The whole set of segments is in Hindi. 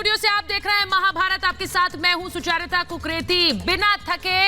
स्टूडियो से आप देख रहे हैं महाभारत। आपके साथ मैं हूं सुचारिता कुकरेती। बिना थके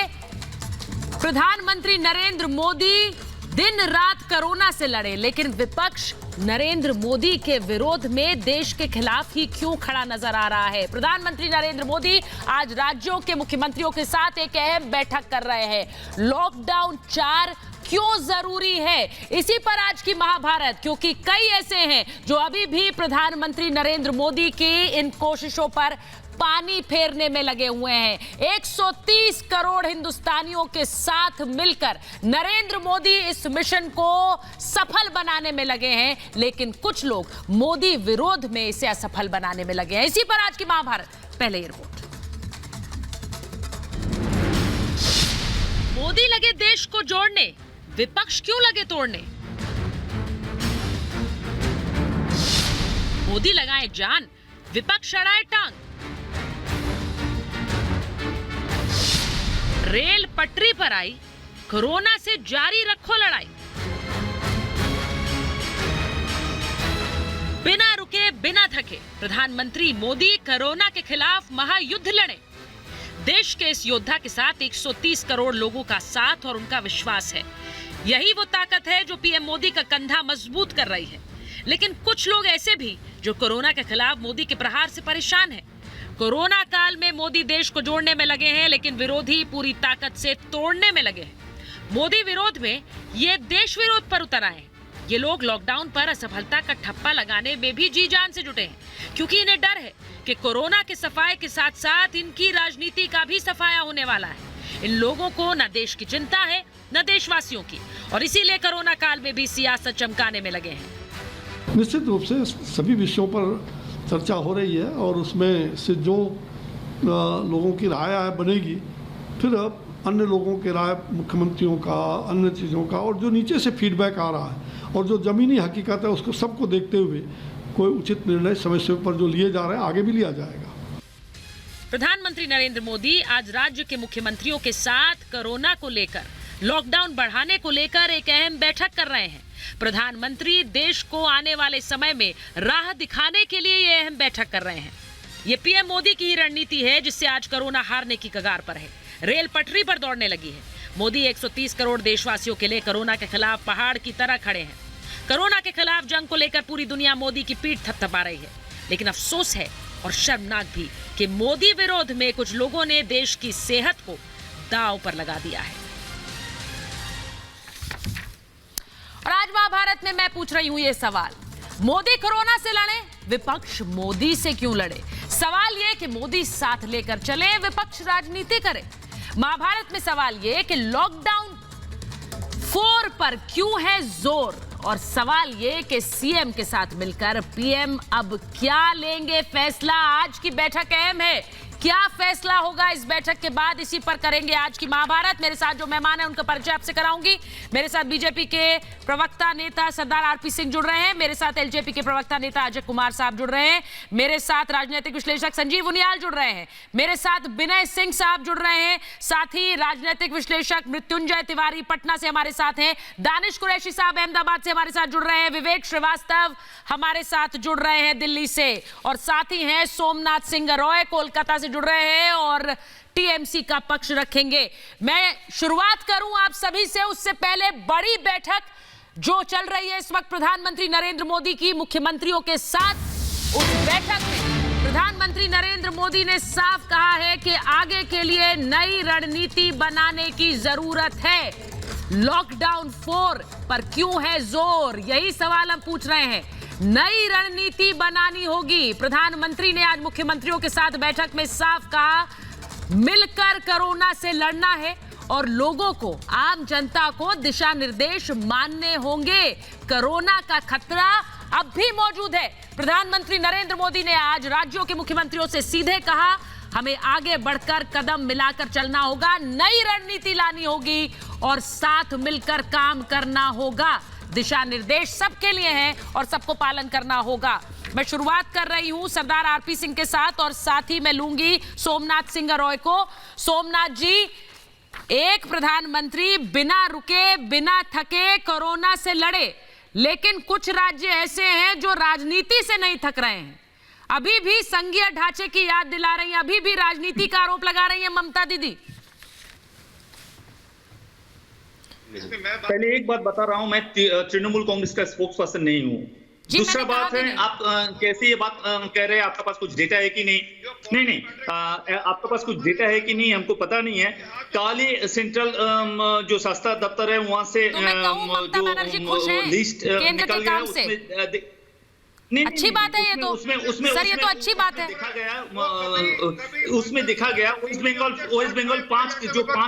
प्रधानमंत्री नरेंद्र मोदी दिन रात कोरोना से लड़े, लेकिन विपक्ष नरेंद्र मोदी के विरोध में देश के खिलाफ ही क्यों खड़ा नजर आ रहा है। प्रधानमंत्री नरेंद्र मोदी आज राज्यों के मुख्यमंत्रियों के साथ एक अहम बैठक कर रहे हैं। लॉकडाउन 4 क्यों जरूरी है, इसी पर आज की महाभारत, क्योंकि कई ऐसे हैं जो अभी भी प्रधानमंत्री नरेंद्र मोदी की इन कोशिशों पर पानी फेरने में लगे हुए हैं। 130 करोड़ हिंदुस्तानियों के साथ मिलकर नरेंद्र मोदी इस मिशन को सफल बनाने में लगे हैं, लेकिन कुछ लोग मोदी विरोध में इसे असफल बनाने में लगे हैं। इसी पर आज की महाभारत। पहले ये रिपोर्ट। मोदी लगे देश को जोड़ने, विपक्ष क्यों लगे तोड़ने। मोदी लगाए जान, विपक्ष अड़ाए टांग। रेल पटरी पर आई, कोरोना से जारी रखो लड़ाई। बिना रुके बिना थके प्रधानमंत्री मोदी कोरोना के खिलाफ महायुद्ध लड़े। देश के इस योद्धा के साथ 130 करोड़ लोगों का साथ और उनका विश्वास है। यही वो ताकत है जो पीएम मोदी का कंधा मजबूत कर रही है। लेकिन कुछ लोग ऐसे भी जो कोरोना के खिलाफ मोदी के प्रहार से परेशान हैं। कोरोना काल में मोदी देश को जोड़ने में लगे हैं, लेकिन विरोधी पूरी ताकत से तोड़ने में लगे हैं। मोदी विरोध में ये देश विरोध पर उतर आए हैं। ये लोग लॉकडाउन पर असफलता का ठप्पा लगाने में भी जी जान से जुटे हैं, क्योंकि इन्हें डर है कि कोरोना के सफाये के साथ साथ इनकी राजनीति का भी सफाया होने वाला है। इन लोगों को न देश की चिंता है न देशवासियों की, और इसीलिए कोरोना काल में भी सियासत चमकाने में लगे हैं। निश्चित रूप से सभी विषयों पर चर्चा हो रही है और उसमें से जो लोगों की राय बनेगी, फिर अन्य लोगों के राय, मुख्यमंत्रियों का, अन्य चीज़ों का, और जो नीचे से फीडबैक आ रहा है और जो ज़मीनी हकीकत है उसको सबको देखते हुए कोई उचित निर्णय समय समय पर जो लिए जा रहे हैं आगे भी लिया जाएगा। प्रधानमंत्री नरेंद्र मोदी आज राज्य के मुख्यमंत्रियों के साथ कोरोना को लेकर, लॉकडाउन बढ़ाने को लेकर एक अहम बैठक कर रहे हैं। प्रधानमंत्री देश को आने वाले समय में राह दिखाने के लिए ये अहम बैठक कर रहे हैं। ये पीएम मोदी की ही रणनीति है जिससे आज कोरोना हारने की कगार पर है, रेल पटरी पर दौड़ने लगी है। मोदी 130 करोड़ देशवासियों के लिए कोरोना के खिलाफ पहाड़ की तरह खड़े हैं। कोरोना के खिलाफ जंग को लेकर पूरी दुनिया मोदी की पीठ थपथपा रही है, लेकिन अफसोस है और शर्मनाक भी कि मोदी विरोध में कुछ लोगों ने देश की सेहत को दांव पर लगा दिया है। और आज महाभारत में मैं पूछ रही हूं ये सवाल, मोदी कोरोना से लड़े, विपक्ष मोदी से क्यों लड़े। सवाल ये कि मोदी साथ लेकर चले, विपक्ष राजनीति करे। महाभारत में सवाल ये कि लॉकडाउन 4 पर क्यों है जोर, और सवाल ये कि सीएम के साथ मिलकर पीएम अब क्या लेंगे फैसला। आज की बैठक अहम है, क्या फैसला होगा इस बैठक के बाद, इसी पर करेंगे आज की महाभारत। मेरे साथ जो मेहमान हैं उनका परिचय आपसे कराऊंगी। मेरे साथ बीजेपी के प्रवक्ता नेता सरदार आरपी सिंह जुड़ रहे हैं। मेरे साथ एलजेपी के प्रवक्ता नेता अजय कुमार साहब जुड़ रहे हैं। मेरे साथ राजनीतिक विश्लेषक संजीव उनियाल जुड़ रहे हैं। मेरे साथ विनय सिंह साहब जुड़ रहे हैं। साथ ही राजनीतिक विश्लेषक मृत्युंजय तिवारी पटना से हमारे साथ हैं। दानिश कुरैशी साहब अहमदाबाद से हमारे साथ जुड़ रहे हैं। विवेक श्रीवास्तव हमारे साथ जुड़ रहे हैं दिल्ली से, और साथ ही हैं सोमनाथ सिंह रॉय कोलकाता से जुड़ रहे हैं और टीएमसी का पक्ष रखेंगे। मैं शुरुआत करूं आप सभी से, उससे पहले बड़ी बैठक जो चल रही है इस वक्त प्रधानमंत्री नरेंद्र मोदी की मुख्यमंत्रियों के साथ, उस बैठक में प्रधानमंत्री नरेंद्र मोदी ने साफ कहा है कि आगे के लिए नई रणनीति बनाने की जरूरत है। लॉकडाउन 4 पर क्यों है जोर, यही सवाल हम पूछ रहे हैं। नई रणनीति बनानी होगी। प्रधानमंत्री ने आज मुख्यमंत्रियों के साथ बैठक में साफ कहा, मिलकर कोरोना से लड़ना है और लोगों को, आम जनता को दिशा निर्देश मानने होंगे। कोरोना का खतरा अब भी मौजूद है। प्रधानमंत्री नरेंद्र मोदी ने आज राज्यों के मुख्यमंत्रियों से सीधे कहा, हमें आगे बढ़कर कदम मिलाकर चलना होगा, नई रणनीति लानी होगी और साथ मिलकर काम करना होगा। दिशा निर्देश सबके लिए हैं और सबको पालन करना होगा। मैं शुरुआत कर रही हूं सरदार आरपी सिंह के साथ और साथ ही मैं लूंगी सोमनाथ सिंह रॉय को। सोमनाथ जी, एक प्रधानमंत्री बिना रुके बिना थके कोरोना से लड़े, लेकिन कुछ राज्य ऐसे हैं जो राजनीति से नहीं थक रहे हैं। अभी भी संघीय ढांचे की याद दिला रही हैं, अभी भी राजनीति का आरोप लगा रही हैं ममता दीदी। पहले एक बात बता रहा हूं, मैं तृणमूल कांग्रेस का स्पोक्स पर्सन नहीं हूं। दूसरा बात है, आप कैसे ये बात कह रहे हैं, आपके पास कुछ डेटा है कि नहीं? आपके पास कुछ डेटा है कि नहीं हमको पता नहीं है। काली सेंट्रल जो शास्त्र दफ्तर है वहां से जो लिस्ट निकल गया उसमें अच्छी बात है ये तो सर, ये तो अच्छी बात है। देखा गया उसमें देखा गया वेस्ट बंगाल 5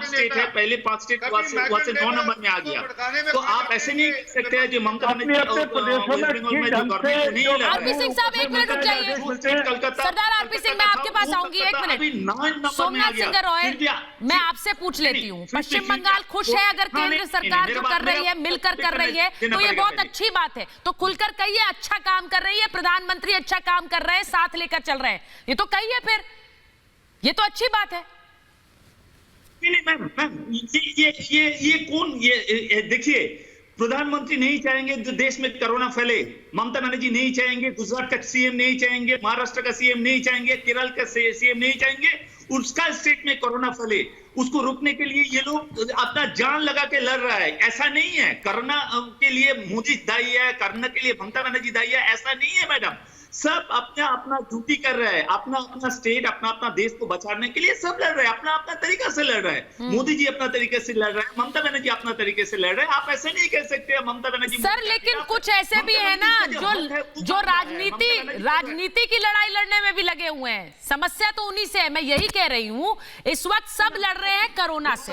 स्टेट है, पहले 5 स्टेट वहां से 9 नंबर में आ गया। तो आप ऐसे नहीं कह सकते हैं जो ममता आरपी सिंह साहब एक मिनट रुक जाइए। सरदार आरपी सिंह, मैं आपके पास आऊंगी, एक मिनट। सोमनाथ सिंह रॉय, मैं आपसे पूछ लेती हूँ, पश्चिम बंगाल खुश है अगर केंद्र सरकार जो कर रही है मिलकर कर रही है तो ये बहुत अच्छी बात है, तो खुलकर कहिए अच्छा काम कर रही है, प्रधानमंत्री अच्छा काम कर रहे हैं, साथ लेकर चल रहे हैं, ये तो कहिए फिर, ये तो अच्छी बात है। नहीं मैम, ये कौन, ये देखिए, प्रधानमंत्री नहीं चाहेंगे तो देश में कोरोना फैले, ममता बनर्जी नहीं चाहेंगे, गुजरात का सीएम नहीं चाहेंगे, महाराष्ट्र का सीएम नहीं चाहेंगे, केरल का सीएम नहीं चाहेंगे उसका स्टेट में कोरोना फैले। उसको रोकने के लिए ये लोग अपना जान लगा के लड़ रहा है। ऐसा नहीं है कोरोना के लिए मोदी दायी है, कोरोना के लिए ममता बनर्जी दायी है, ऐसा नहीं है मैडम। सब अपना अपना ड्यूटी कर रहा है, अपना अपना स्टेट, अपना अपना देश को बचाने के लिए सब लड़ रहे हैं, अपना अपना तरीका से लड़ रहे हैं। मोदी जी अपना तरीके से लड़ रहे हैं, ममता बनर्जी अपना तरीके से लड़ रहे हैं। आप ऐसे नहीं कह सकते ममता बनर्जी सर, लेकिन कुछ ऐसे भी है ना जो राजनीति की लड़ाई लड़ने में भी लगे हुए हैं। समस्या तो उन्हीं से है, मैं यही कह रही हूँ। इस वक्त सब लड़ रहे हैं कोरोना से।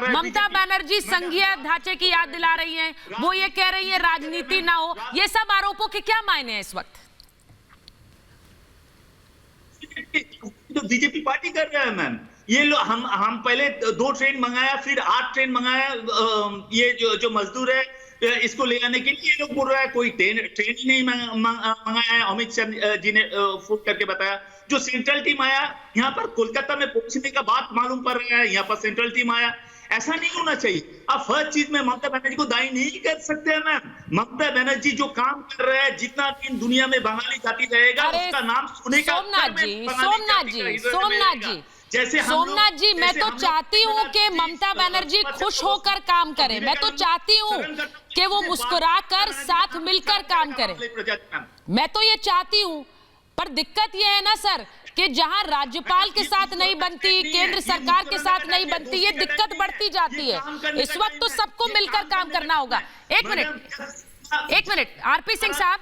ममता बनर्जी संघीय ढांचे की याद दिला रही है, वो ये कह रही है राजनीति ना हो। ये सब आरोपों के क्या मायने हैं इस वक्त? तो बीजेपी पार्टी कर रहा है मैम। ये लो हम पहले 2 ट्रेन मंगाया, फिर 8 ट्रेन मंगाया। ये जो मजदूर है इसको ले आने के लिए ये लोग बोल रहा है कोई ट्रेन ही नहीं मंगाया है। अमित शाह जी ने फोन करके बताया। जो सेंट्रल टीम आया यहाँ पर कोलकाता में पहुंचने का बात मालूम पड़ रहा है, यहाँ पर सेंट्रल टीम आया। ऐसा नहीं होना चाहिए। आप हर चीज में ममता बनर्जी को दायी नहीं कर सकते हैं मैम। ममता बनर्जी जो काम कर रहे हैं, जितना दिन दुनिया में बंगाली जाति रहेगा उसका नाम सुनेगा। सोमनाथ जी, मैं तो चाहती हूँ कि ममता बनर्जी खुश होकर काम करे। मैं तो चाहती हूँ कि वो मुस्कुराकर साथ मिलकर काम करे। मैं तो ये चाहती हूँ, पर दिक्कत ये है ना सर कि जहां राज्यपाल के साथ नहीं बनती, केंद्र सरकार के साथ नहीं बनती, ये दिक्कत बढ़ती जाती है। इस वक्त तो सबको मिलकर काम करना होगा। एक मिनट आरपी सिंह साहब,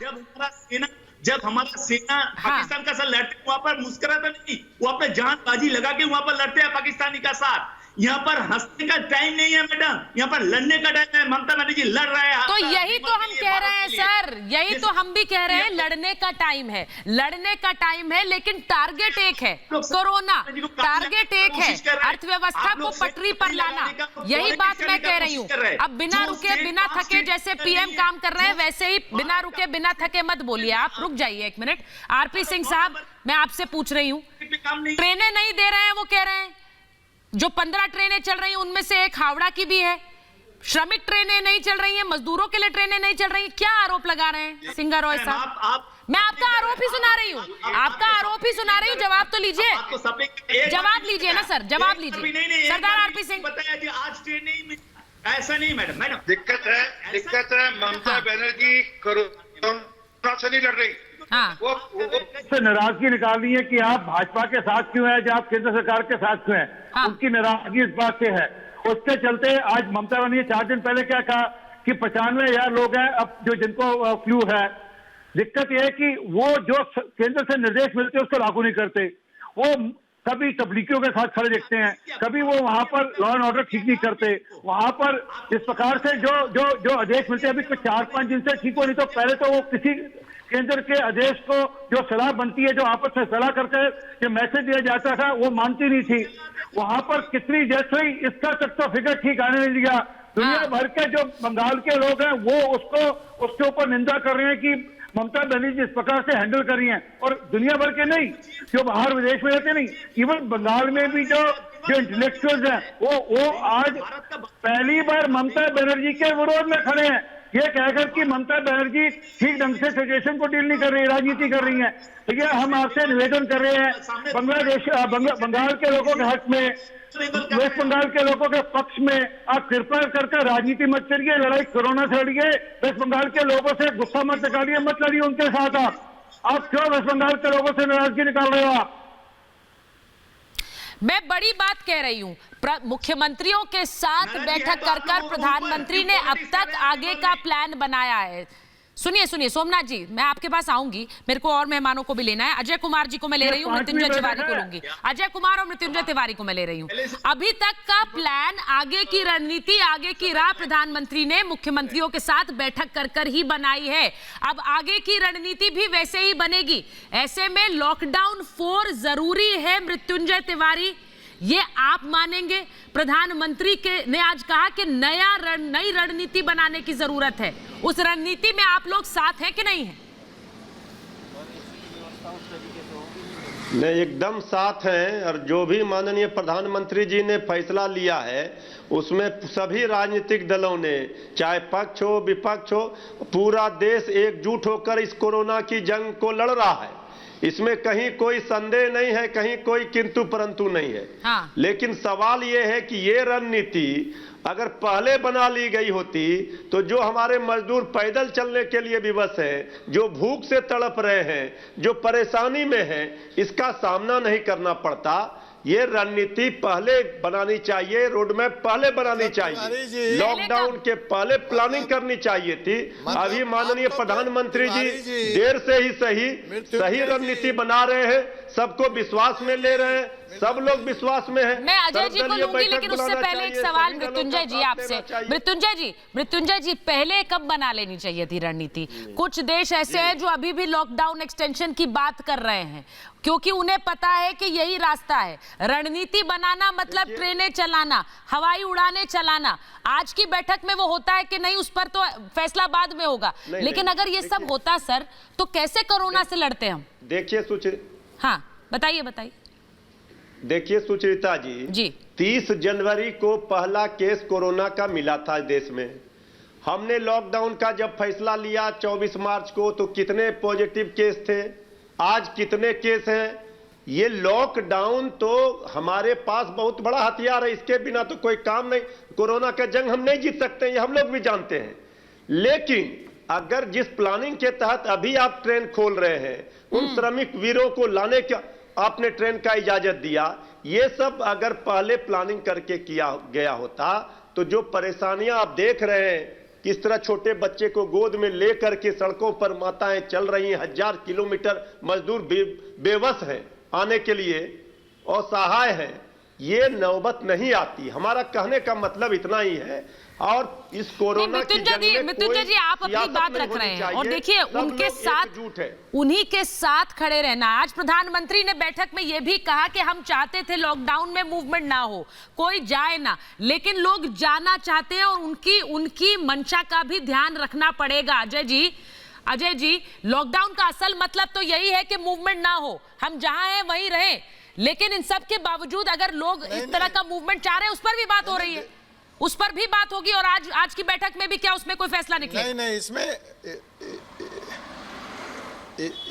जब हमारा सेना पाकिस्तान का साथ लड़ते वहां पर मुस्कुराता नहीं, वो अपने जान बाजी लगा के वहां पर लड़ते हैं पाकिस्तानी का साथ। यहाँ पर हंसने का टाइम नहीं है मैडम, यहाँ पर लड़ने का टाइम है। ममता बनर्जी लड़ रहा है। तो यही तो हम कह रहे हैं सर, यही तो हम भी कह रहे हैं, लड़ने का टाइम है, लड़ने का टाइम है, लेकिन टारगेट एक है, कोरोना। टारगेट एक है, अर्थव्यवस्था को पटरी पर लाना। यही बात मैं कह रही हूँ। अब बिना रुके बिना थके जैसे पीएम काम कर रहे हैं, वैसे ही बिना रुके बिना थके मत बोलिए। आप रुक जाइए एक मिनट। आरपी सिंह साहब, मैं आपसे पूछ रही हूँ, ट्रेनें नहीं दे रहे हैं वो कह रहे हैं। जो 15 ट्रेनें चल रही हैं उनमें से एक हावड़ा की भी है। श्रमिक ट्रेनें नहीं चल रही हैं, मजदूरों के लिए ट्रेनें नहीं चल रही। क्या आरोप लगा रहे हैं सिंघा रॉय साहब? मैं आपका आरोप ही सुना रही हूँ, आपका आरोप ही सुना रही हूँ। जवाब तो लीजिए, जवाब लीजिए ना सर, जवाब लीजिए। सरदार आरपी सिंह, आज ट्रेन नहीं, ऐसा नहीं मैडम। दिक्कत है ममता बनर्जी कोरोना से नहीं लड़ रही। वो नाराजगी निकालनी है कि आप भाजपा के साथ क्यों हैं, जब आप केंद्र सरकार के साथ क्यों हैं। उनकी नाराजगी इस बात से है। उसके चलते आज ममता बनर्जी 4 दिन पहले क्या कहा कि 95,000 लोग हैं अब जो जिनको फ्लू है। दिक्कत यह है कि वो जो केंद्र से निर्देश मिलते हैं उसको लागू नहीं करते। वो कभी तबलीगियों के साथ खड़े देखते हैं, कभी वो वहां पर लॉ एंड ऑर्डर ठीक नहीं करते। वहां पर इस प्रकार से जो आदेश मिलते हैं, अभी कुछ 4-5 दिन से ठीक हो, नहीं तो पहले तो वो किसी केंद्र के आदेश को जो सलाह बनती है, जो आपस में सलाह करके जो मैसेज दिया जाता था, वो मानती नहीं थी। वहां पर कितनी डेथ हुई इसका तक तो फिगर ठीक आने नहीं दिया। दुनिया भर के जो बंगाल के लोग हैं वो उसके ऊपर निंदा कर रहे हैं कि ममता बनर्जी इस प्रकार से हैंडल कर रही हैं। और दुनिया भर के नहीं, जो बाहर विदेश में रहते नहीं, इवन बंगाल में भी जो इंटेलेक्चुअल्स हैं वो आज पहली बार ममता बनर्जी के विरोध में खड़े हैं ये कहकर कि ममता बनर्जी ठीक ढंग से सिचुएशन को डील नहीं कर रही, राजनीति कर रही है। ठीक है, हम आपसे निवेदन कर रहे हैं बंगाल के लोगों के हक में, वेस्ट बंगाल के लोगों के पक्ष में आप कृपया करके राजनीति मत करिए, लड़ाई कोरोना से लड़िए। वेस्ट बंगाल के लोगों से गुस्सा मत निकालिए, मत लड़िए उनके साथ। आप क्यों वेस्ट बंगाल के लोगों से नाराजगी निकाल रहे हो? आप मैं बड़ी बात कह रही हूं, मुख्यमंत्रियों के साथ बैठक कर प्रधानमंत्री ने अब तक आगे का प्लान बनाया है। सुनिए सोमनाथ जी, मैं आपके पास आऊंगी, मेरे को और मेहमानों को भी लेना है। अजय कुमार जी को मैं ले रही हूँ, मृत्युंजय तिवारी को लूंगी। अजय कुमार और मृत्युंजय तिवारी को मैं ले रही हूँ। अभी तक का प्लान, आगे की रणनीति, आगे की राह प्रधानमंत्री ने मुख्यमंत्रियों के साथ बैठक कर ही बनाई है। अब आगे की रणनीति भी वैसे ही बनेगी। ऐसे में लॉकडाउन 4 जरूरी है मृत्युंजय तिवारी, ये आप मानेंगे? प्रधानमंत्री ने आज कहा कि नई रणनीति बनाने की जरूरत है। उस रणनीति में आप लोग साथ हैं कि नहीं हैं? नहीं, एकदम साथ हैं। और जो भी माननीय प्रधानमंत्री जी ने फैसला लिया है उसमें सभी राजनीतिक दलों ने, चाहे पक्ष हो विपक्ष हो, पूरा देश एकजुट होकर इस कोरोना की जंग को लड़ रहा है। इसमें कहीं कोई संदेह नहीं है, कहीं कोई किंतु परंतु नहीं है। हाँ। लेकिन सवाल यह है कि ये रणनीति अगर पहले बना ली गई होती तो जो हमारे मजदूर पैदल चलने के लिए विवश हैं, जो भूख से तड़प रहे हैं, जो परेशानी में हैं, इसका सामना नहीं करना पड़ता। ये रणनीति पहले बनानी चाहिए, रोडमैप पहले बनानी चाहिए, लॉकडाउन के पहले प्लानिंग करनी चाहिए थी। अभी माननीय प्रधानमंत्री जी देर से ही सही रणनीति बना रहे हैं, सबको विश्वास में ले रहे हैं, सब लोग विश्वास में हैं। मैं अजय जी को लूंगी, लेकिन उससे पहले एक सवाल मृत्युंजय जी आपसे। मृत्युंजय जी, पहले कब बना लेनी चाहिए थी रणनीति? कुछ देश ऐसे हैं जो अभी भी लॉकडाउन एक्सटेंशन की बात कर रहे हैं, क्योंकि उन्हें पता है कि यही रास्ता है। रणनीति बनाना मतलब ट्रेनें चलाना, हवाई उड़ानें चलाना। आज की बैठक में वो होता है कि नहीं, उस पर तो फैसला बाद में होगा। लेकिन अगर ये सब होता सर, तो कैसे कोरोना से लड़ते हम? देखिए हाँ, बताइए। देखिए सुचरिता जी, 30 जनवरी को पहला केस कोरोना का मिला था देश में। हमने लॉकडाउन का जब फैसला लिया 24 मार्च को, तो कितने पॉजिटिव केस थे, आज कितने केस हैं? ये लॉकडाउन तो हमारे पास बहुत बड़ा हथियार है, इसके बिना तो कोई काम नहीं। कोरोना का जंग हम नहीं जीत सकते, ये हम लोग भी जानते हैं। लेकिन अगर जिस प्लानिंग के तहत अभी आप ट्रेन खोल रहे हैं, उन श्रमिक वीरों को लाने का आपने ट्रेन का इजाजत दिया, ये सब अगर पहले प्लानिंग करके किया गया होता तो जो परेशानियां आप देख रहे हैं, किस तरह छोटे बच्चे को गोद में लेकर के सड़कों पर माताएं चल रही हैं, 1000 किलोमीटर मजदूर बेबस हैं आने के लिए, असहाय हैं, ये नौबत नहीं आती। हमारा कहने का मतलब इतना ही है। और इस कोरोना की जंग में मृत्युंजय जी, आप अपनी बात रख रहे हैं और देखिए उनके साथ, उन्हीं के साथ खड़े रहना। आज प्रधानमंत्री ने बैठक में यह भी कहा कि हम चाहते थे लॉकडाउन में मूवमेंट ना हो, कोई जाए ना, लेकिन लोग जाना चाहते हैं और उनकी मंशा का भी ध्यान रखना पड़ेगा। अजय जी, लॉकडाउन का असल मतलब तो यही है कि मूवमेंट ना हो, हम जहां हैं वहीं रहें। लेकिन इन सब के बावजूद अगर लोग इस तरह का मूवमेंट चाह रहे हैं, उस पर भी बात हो रही है, उस पर भी बात होगी। और आज की बैठक में भी क्या उसमें कोई फैसला निकले? नहीं,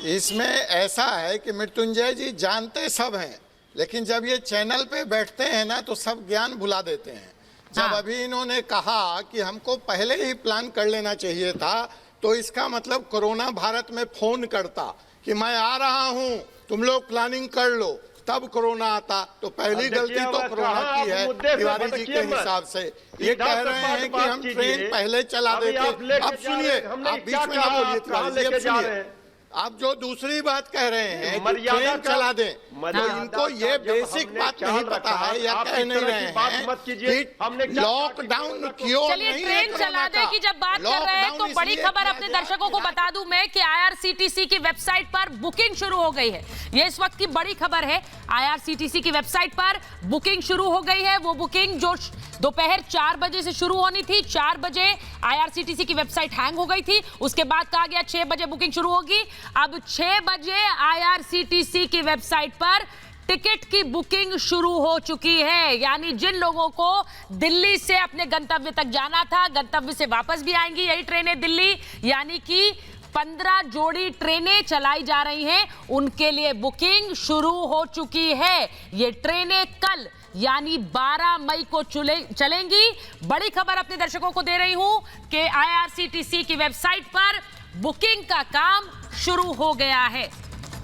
इसमें ऐसा है कि मृत्युंजय जी जानते सब हैं, लेकिन जब ये चैनल पे बैठते हैं ना तो सब ज्ञान भुला देते हैं। जब अभी इन्होंने कहा कि हमको पहले ही प्लान कर लेना चाहिए था, तो इसका मतलब कोरोना भारत में फोन करता कि मैं आ रहा हूं, तुम लोग प्लानिंग कर लो, तब कोरोना आता। तो पहली गलती तो कोरोना की है तिवारी जी के हिसाब से। ये कह रहे हैं कि हम ट्रेन पहले चला देते। अब सुनिए, आप बीच में ना बोलिए तिवारी जी, अब सुनिए। आप जो दूसरी बात कह रहे हैं कि ट्रेन चला दें, तो इनको ये बेसिक बात नहीं पता है या कह नहीं रहे हैं कि लॉकडाउन क्यों नहीं है। ट्रेन चला दें की जब बात कर रहे हैं तो बड़ी खबर अपने दर्शकों को बता दूं मैं कि IRCTC की वेबसाइट पर बुकिंग शुरू हो गई है। ये इस वक्त की बड़ी खबर है। IRCTC की वेबसाइट पर बुकिंग शुरू हो गई है। वो बुकिंग जो दोपहर 4 बजे से शुरू होनी थी, 4 बजे IRCTC की वेबसाइट हैंग हो गई थी। उसके बाद कहा गया 6 बजे बुकिंग शुरू होगी। अब 6 बजे IRCTC की वेबसाइट पर टिकट की बुकिंग शुरू हो चुकी है। यानी जिन लोगों को दिल्ली से अपने गंतव्य तक जाना था, गंतव्य से वापस भी आएंगी यही ट्रेनें दिल्ली, यानी कि 15 जोड़ी ट्रेनें चलाई जा रही हैं, उनके लिए बुकिंग शुरू हो चुकी है। ये ट्रेनें कल यानी 12 मई को चलेंगी। बड़ी खबर अपने दर्शकों को दे रही हूं कि IRCTC की वेबसाइट पर बुकिंग का काम शुरू हो गया है।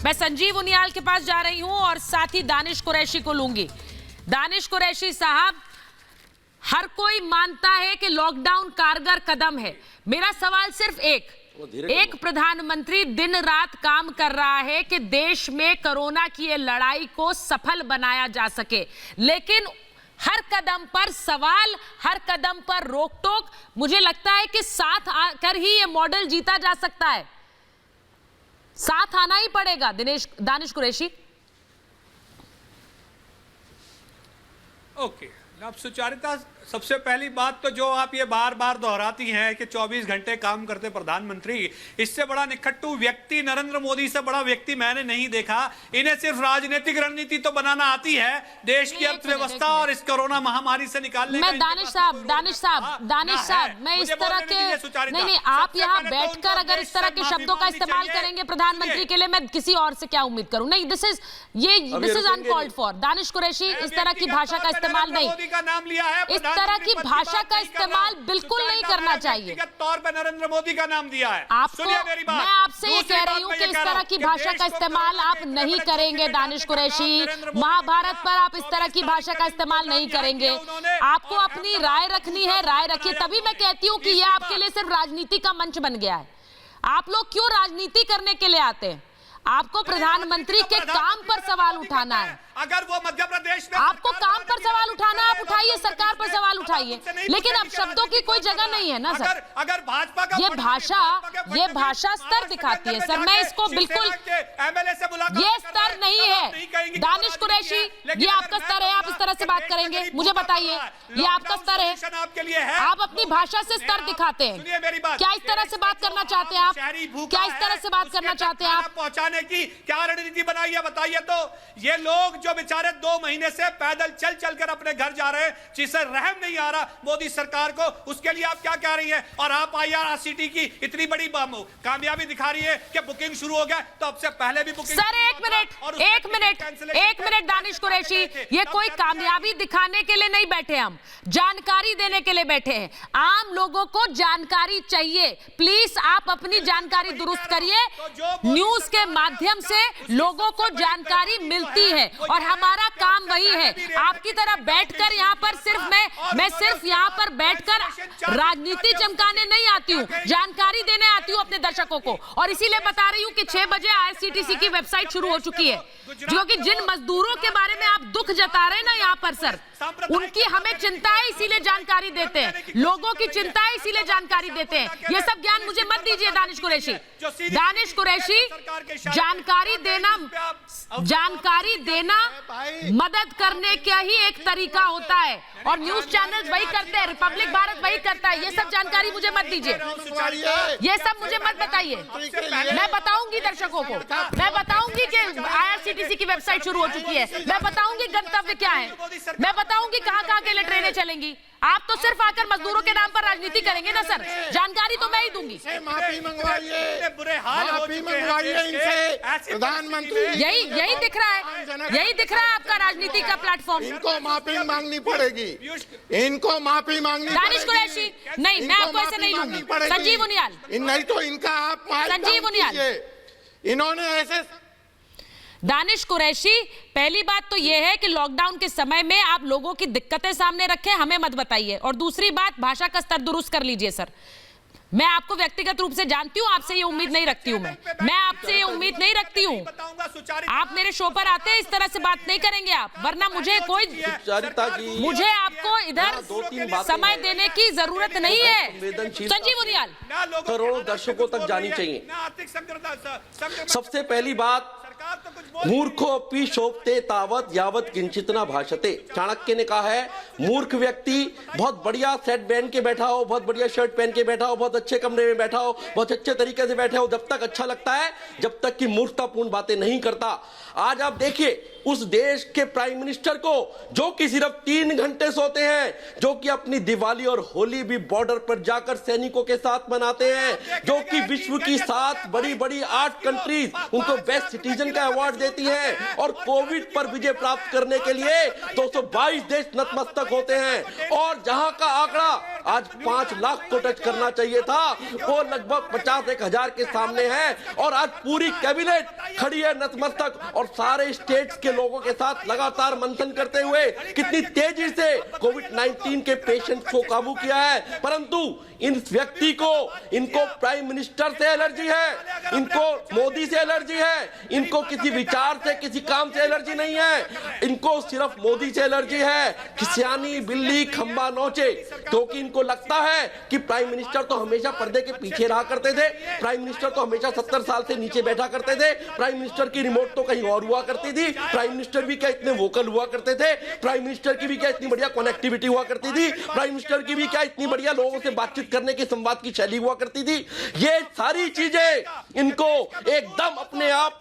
मैं संजीव उनियाल के पास जा रही हूं और साथ ही दानिश कुरैशी को लूंगी। दानिश कुरैशी साहब, हर कोई मानता है कि लॉकडाउन कारगर कदम है। मेरा सवाल सिर्फ एक प्रधानमंत्री दिन रात काम कर रहा है कि देश में कोरोना की ये लड़ाई को सफल बनाया जा सके, लेकिन हर कदम पर सवाल, हर कदम पर रोक टोक। मुझे लगता है कि साथ आकर ही ये मॉडल जीता जा सकता है, साथ आना ही पड़ेगा। दानिश कुरैशी। ओके, अब सुचारिता, सबसे पहली बात तो जो आप ये बार बार दोहराती हैं कि 24 घंटे काम करते प्रधानमंत्री, इससे बड़ा निकट्टू व्यक्ति, नरेंद्र मोदी से बड़ा व्यक्ति मैंने नहीं देखा। इन्हें सिर्फ राजनीतिक रणनीति तो बनाना आती है, देश की अर्थव्यवस्था और इस कोरोना महामारी से निकालने मैं दानिश साहब, मैं इस तरह के नहीं, आप यहाँ बैठकर अगर इस तरह के शब्दों का इस्तेमाल करेंगे प्रधानमंत्री के लिए, मैं किसी और से क्या उम्मीद करूं? नहीं, this is uncalled for. Danish Qureshi, इस तरह की भाषा का इस्तेमाल नहीं, इस तरह की भाषा का इस्तेमाल बिल्कुल नहीं करना चाहिए। तौर पर नरेंद्र मोदी का नाम दिया है आपको। मैं आपसे ये कह रही हूँ कि इस तरह की भाषा का इस्तेमाल आप नहीं करेंगे दानिश कुरैशी। महाभारत पर आप इस तरह की भाषा का इस्तेमाल नहीं करेंगे। आपको अपनी राय रखनी है, राय रखिए। तभी मैं कहती हूँ कि यह आपके लिए सिर्फ राजनीति का मंच बन गया है। आप लोग क्यों राजनीति करने के लिए आते हैं? आपको प्रधानमंत्री के काम पर सवाल उठाना है। अगर वो मध्य प्रदेश में आपको काम पर सवाल उठाना, आप उठाइए, सरकार पर सवाल उठाइए, लेकिन अब शब्दों की कोई जगह नहीं है ना सर। अगर भाजपा का ये भाषा स्तर दिखाती है सर। मैं इसको बिल्कुल, ये स्तर नहीं है दानिश कुरैशी, ये आपका स्तर है। आप इस तरह से बात करेंगे, मुझे बताइए, ये आपका स्तर है। आप अपनी भाषा से स्तर दिखाते हैं। क्या इस तरह से बात करना चाहते हैं आप? क्या इस तरह से बात करना चाहते हैं आप? पहुंचाने की क्या रणनीति बनाई है, बताइए। तो ये लोग जो बेचारे 2 महीने से पैदल चल चल कर अपने घर जा रहे हैं, जिससे रहम नहीं आ रहा मोदी सरकार को, उसके लिए आप क्या कह रही हैं? और आप IRCTC की इतनी बड़ी कामयाबी दिखा रही है कि बुकिंग शुरू हो गया, तो अब से पहले भी बुकिंग। सर एक मिनट दानिश कुरैशी, ये कोई कामयाबी दिखाने के लिए नहीं बैठे, हम जानकारी देने के लिए बैठे हैं। आम लोगों को जानकारी चाहिए, प्लीज आप अपनी जानकारी दुरुस्त करिए। न्यूज के माध्यम से लोगों को जानकारी मिलती है और हमारा काम वही है। आपकी तरह बैठकर यहाँ पर मैं सिर्फ यहाँ पर बैठकर राजनीति चमकाने नहीं आती हूँ, जानकारी देने आती हूँ अपने दर्शकों को। और इसीलिए बता रही हूँ कि 6 बजे IRCTC की वेबसाइट शुरू हो चुकी है, क्योंकि जिन मजदूरों के बारे में आप दुख जता रहे हैं ना यहाँ पर सर, उनकी हमें चिंता है, इसीलिए जानकारी देते हैं। लोगों की चिंता है, इसीलिए जानकारी देते हैं। ये सब ज्ञान मुझे मत दीजिए दानिश कुरैशी। दानिश कुरैशी, जानकारी देना मदद करने का ही एक तरीका होता है, और न्यूज चैनल्स वही करते हैं, रिपब्लिक भारत वही करता है। ये सब जानकारी मुझे मत दीजिए, ये सब मुझे मत बताइए। मैं बताऊंगी दर्शकों को, मैं बताऊंगी कि IRCTC की वेबसाइट शुरू हो चुकी है, मैं बताऊंगी गंतव्य क्या है, मैं बताऊंगी कहां के लिए ट्रेनें चलेंगी। आप तो सिर्फ आकर मजदूरों के नाम पर राजनीति करेंगे ना सर। जानकारी तो मैं ही दूंगी। माफी मंगवाइए इनसे प्रधानमंत्री। यही दिख रहा है, यही दिख रहा है आपका राजनीति का प्लेटफॉर्म। इनको माफी मांगनी पड़ेगी, इनको माफी मांगनी पड़ेगी। दानिश कुरैशी, नहीं, मैं आपको ऐसे नहीं लूंगी। संजीव उनियाल, नहीं तो इनका आप संजीव उनियाल, इन्होंने ऐसे। दानिश कुरैशी, पहली बात तो यह है कि लॉकडाउन के समय में आप लोगों की दिक्कतें सामने रखें, हमें मत बताइए। और दूसरी बात, भाषा का स्तर दुरुस्त कर लीजिए सर। मैं आपको व्यक्तिगत रूप से जानती हूं, आपसे ये उम्मीद नहीं रखती हूं। मैं आपसे ये उम्मीद नहीं रखती हूं। आप मेरे शो पर आते हैं, इस तरह से बात नहीं करोगे आप, वरना मुझे आपको इधर समय देने की जरूरत नहीं है। संजीव उनियाल, करोड़ों दर्शकों तक जानी चाहिए। सबसे पहली बात, मूर्खोऽपि शोभते तावत यावत किंचित न भाषते। चाणक्य ने कहा है मूर्ख व्यक्ति बहुत बढ़िया सेट पहन के बैठा हो, बहुत बढ़िया शर्ट पहन के बैठा हो, बहुत अच्छे कमरे में बैठा हो, बहुत अच्छे तरीके से बैठे हो, जब तक अच्छा लगता है, जब तक कि मूर्खतापूर्ण बातें नहीं करता। आज आप देखिए उस देश के प्राइम मिनिस्टर को जो कि सिर्फ 3 घंटे सोते हैं, जो कि अपनी दिवाली और होली भी बॉर्डर पर जाकर सैनिकों के साथ मनाते हैं, जो कि विश्व की 7 बड़ी बड़ी 8 कंट्रीज उनको बेस्ट सिटीजन का अवार्ड देती हैं, और कोविड पर विजय प्राप्त करने के लिए 222 देश नतमस्तक होते हैं, और जहां का आंकड़ा आज 5 लाख को टच करना चाहिए था वो लगभग 50-1,000 के सामने है, और आज पूरी कैबिनेट खड़ी है नतमस्तक, और सारे स्टेट्स के लोगों के साथ लगातार मंथन करते हुए कितनी तेजी से कोविड-19 के पेशेंट्स को काबू किया है। परंतु इन व्यक्ति को, इनको प्राइम मिनिस्टर से एलर्जी है, इनको मोदी से एलर्जी है, इनको किसी विचार से, किसी काम से एलर्जी नहीं है, इनको सिर्फ मोदी से एलर्जी है कि सियानी बिल्ली खंबा नोचे, क्योंकि इनको लगता है कि प्राइम मिनिस्टर तो हमेशा पर्दे के पीछे रहा करते थे, प्राइम मिनिस्टर तो हमेशा 70 साल से नीचे बैठा करते थे, प्राइम मिनिस्टर की रिमोट तो कहीं और हुआ करती थी, प्राइम मिनिस्टर भी क्या इतने वोकल हुआ करते थे, प्राइम मिनिस्टर की भी क्या इतनी बढ़िया कनेक्टिविटी हुआ करती थी, प्राइम मिनिस्टर की भी क्या इतनी बढ़िया लोगों से बातचीत करने की, संवाद की शैली हुआ करती थी। ये सारी चीजें इनको एकदम अपने आप